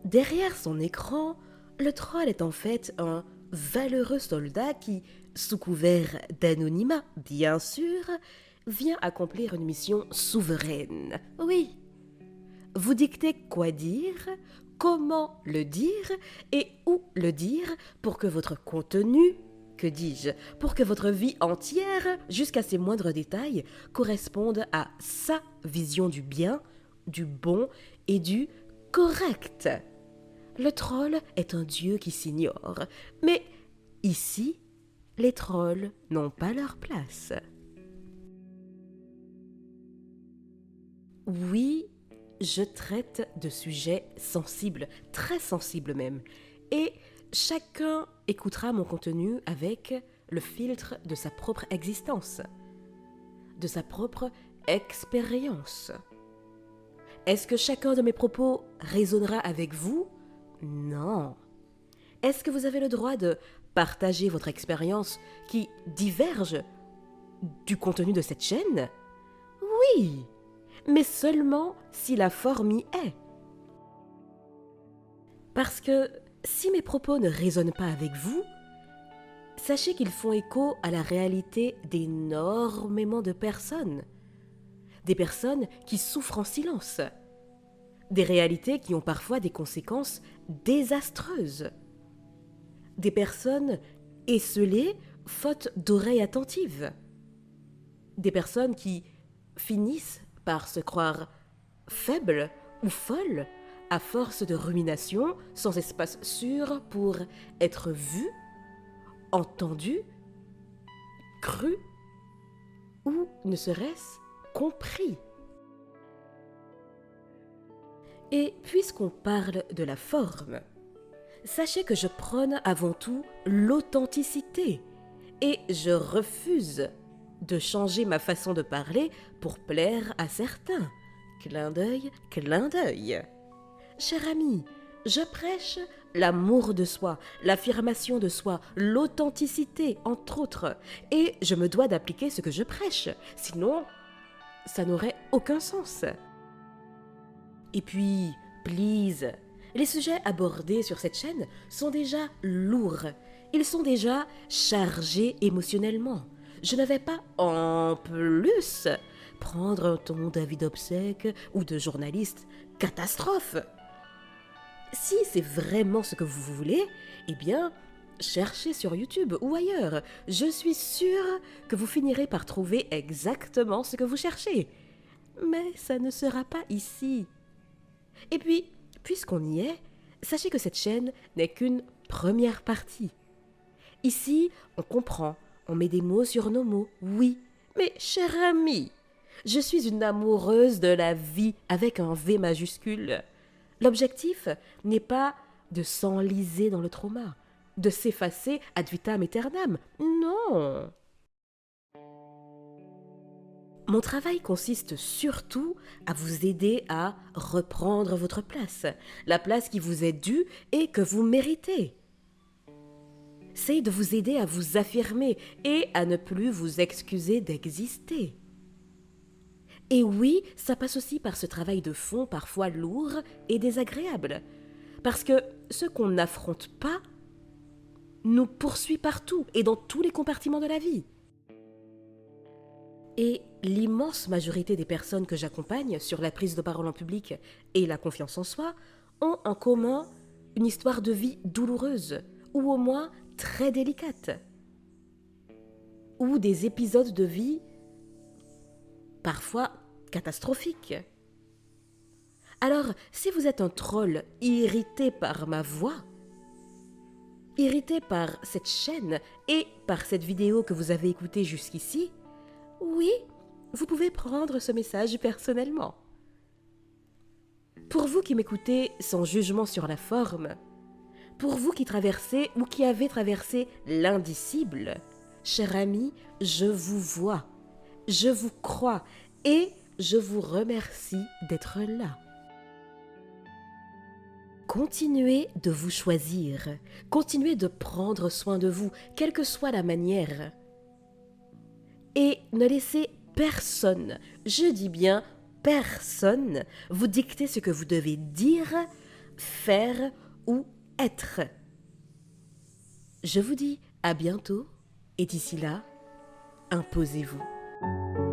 Derrière son écran, le troll est en fait un valeureux soldat qui, sous couvert d'anonymat, bien sûr, vient accomplir une mission souveraine. Oui, vous dictez quoi dire, comment le dire et où le dire pour que votre contenu, que dis-je, pour que votre vie entière, jusqu'à ses moindres détails, corresponde à sa vision du bien, du bon et du correct. Le troll est un dieu qui s'ignore, mais ici, les trolls n'ont pas leur place. Oui, je traite de sujets sensibles, très sensibles même, et chacun écoutera mon contenu avec le filtre de sa propre existence, de sa propre expérience. Est-ce que chacun de mes propos résonnera avec vous? Non. Est-ce que vous avez le droit de partager votre expérience qui diverge du contenu de cette chaîne? Oui, mais seulement si la forme y est. Parce que si mes propos ne résonnent pas avec vous, sachez qu'ils font écho à la réalité d'énormément de personnes. Des personnes qui souffrent en silence. Des réalités qui ont parfois des conséquences désastreuses. Des personnes esseulées faute d'oreilles attentives. Des personnes qui finissent par se croire faibles ou folles à force de rumination sans espace sûr pour être vues, entendues, crues ou ne serait-ce compris. Et puisqu'on parle de la forme, sachez que je prône avant tout l'authenticité et je refuse de changer ma façon de parler pour plaire à certains. Clin d'œil, clin d'œil. Cher ami, je prêche l'amour de soi, l'affirmation de soi, l'authenticité, entre autres, et je me dois d'appliquer ce que je prêche, sinon ça n'aurait aucun sens. Et puis, please, les sujets abordés sur cette chaîne sont déjà lourds. Ils sont déjà chargés émotionnellement. Je ne vais pas, en plus, prendre un ton d'avis d'obsèque ou de journaliste catastrophe. Si c'est vraiment ce que vous voulez, eh bien, cherchez sur YouTube ou ailleurs. Je suis sûre que vous finirez par trouver exactement ce que vous cherchez. Mais ça ne sera pas ici. Et puis, puisqu'on y est, sachez que cette chaîne n'est qu'une première partie. Ici, on comprend, on met des mots sur nos mots, oui. Mais, cher ami, je suis une amoureuse de la vie avec un V majuscule. L'objectif n'est pas de s'enliser dans le trauma, de s'effacer ad vitam aeternam. Non. Mon travail consiste surtout à vous aider à reprendre votre place, la place qui vous est due et que vous méritez. C'est de vous aider à vous affirmer et à ne plus vous excuser d'exister. Et oui, ça passe aussi par ce travail de fond parfois lourd et désagréable. Parce que ce qu'on n'affronte pas nous poursuit partout et dans tous les compartiments de la vie. Et l'immense majorité des personnes que j'accompagne sur la prise de parole en public et la confiance en soi ont en commun une histoire de vie douloureuse, ou au moins très délicate, ou des épisodes de vie parfois catastrophiques. Alors, si vous êtes un troll irrité par ma voix, irrité par cette chaîne et par cette vidéo que vous avez écoutée jusqu'ici, oui, vous pouvez prendre ce message personnellement. Pour vous qui m'écoutez sans jugement sur la forme, pour vous qui traversez ou qui avez traversé l'indicible, cher ami, je vous vois, je vous crois et je vous remercie d'être là. Continuez de vous choisir, continuez de prendre soin de vous, quelle que soit la manière. Et ne laissez personne, je dis bien personne, vous dicter ce que vous devez dire, faire ou être. Je vous dis à bientôt et d'ici là, imposez-vous.